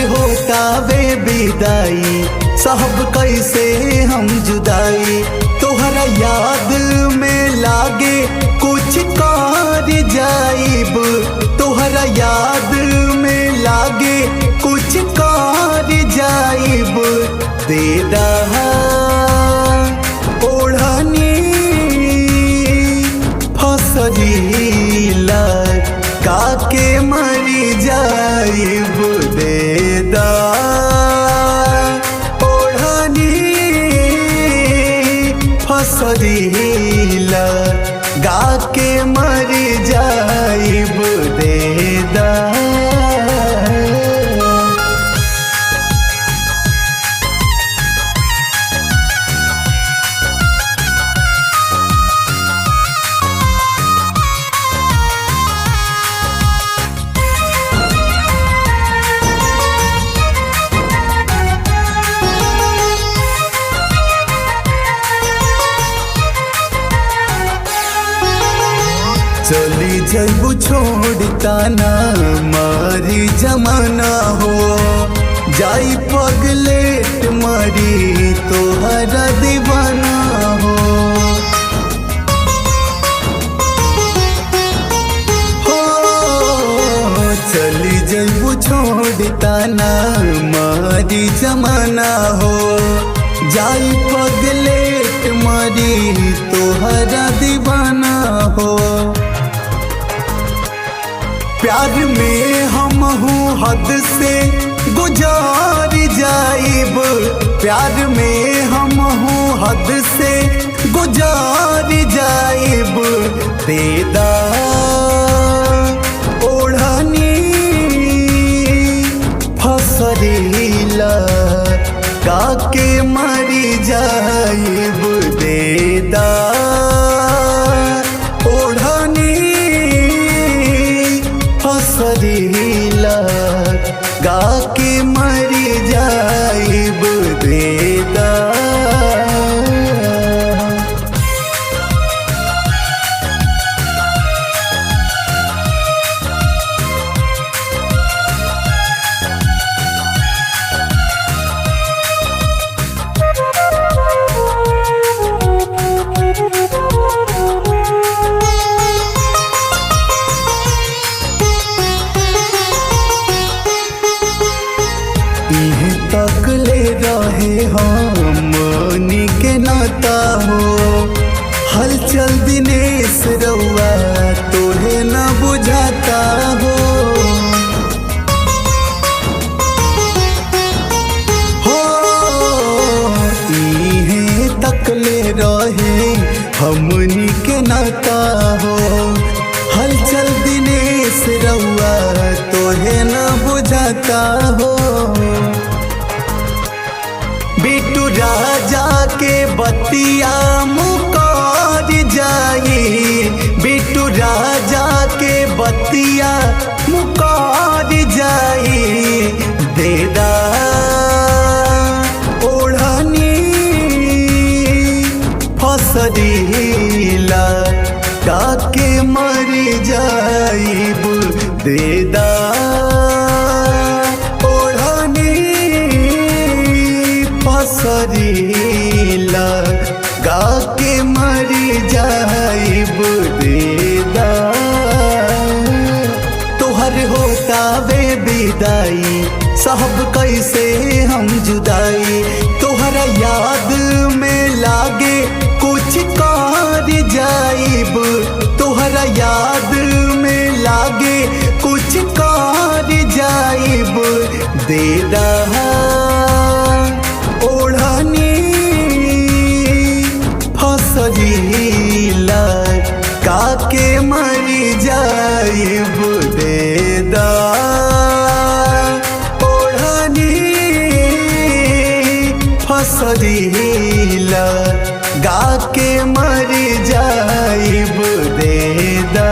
होता वे विदाई, साहब कैसे हम जुदाई। तोहरा याद में लागे कुछ कर जाइब, तोहरा याद में लागे कुछ कर जाइब। दे दहा ओढ़नी फसरीला काके मरी जाइब। दे दा ओढ़नी फसरीला गाके मरी जाइब। दे दा चली जइबू छोड़ता ना मारी जमाना हो, जाई पगलेट मरी तोहरा दीवाना हो। चली जइबू छोड़ता ना मारी जमाना हो, जाई पगलेट मरी तोहरा दीवाना हो। प्यार में हम हूँ हद से गुजार जाइब, प्यार में हम हूँ हद से गुजार जाइब। तेदा ओढ़नी फसरीला काके मरी जाइब। देदा फसरीला गाके मरी जाइब। देदा तकले रहे हमनी के नाता हो, हलचल दिनेश रउआ तोहे न बुझाता हो। इहे तकले रहे हमनी के नाता हो, हलचल दिनेश रउआ तोहे न बुझाता हो। बिट्टू राजा के बतिया मुकार जाई, बिट्टू राजा के बतिया मुकार जाई। देदा ओढ़नी फसरीला काके मरी जाइब। देदा फसरीला गाके मरी जाइब। देदा तोहर होता वे विदाई, साहब कैसे हम जुदाई। तोहरा याद में लागे कुछ कर जाइब, तोहरा याद में लागे कुछ कर जाइब। देदा ओढ़नी फसरीला काके मरी जाइब। देदा ओढ़नी फसरीला गाके मरी जाइब। देदा